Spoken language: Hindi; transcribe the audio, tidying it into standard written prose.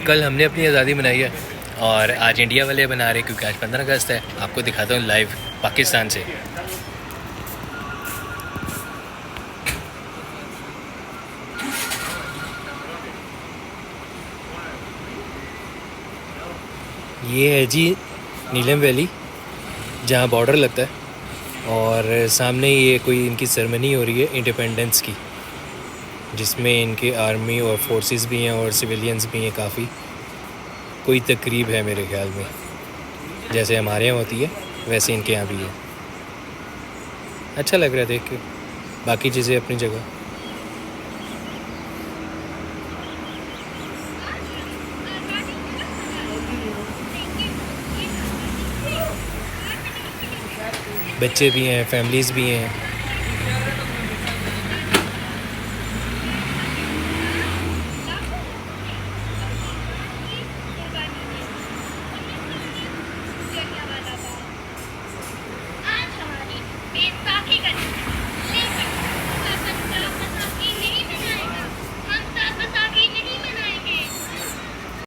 कल हमने अपनी आज़ादी मनाई है और आज इंडिया वाले बना रहे क्योंकि आज 15 अगस्त है। आपको दिखाता हूँ लाइव पाकिस्तान से। ये है जी नीलम वैली जहाँ बॉर्डर लगता है, और सामने ये कोई इनकी सेरेमनी हो रही है इंडिपेंडेंस की, जिसमें इनके आर्मी और फोर्सेस भी हैं और सिविलियंस भी हैं। काफ़ी कोई तकरीब है मेरे ख्याल में, जैसे हमारे यहाँ होती है वैसे इनके यहाँ भी है। अच्छा लग रहा है देख के, बाकी चीज़ें अपनी जगह। बच्चे भी हैं, फैमिलीज़ भी हैं,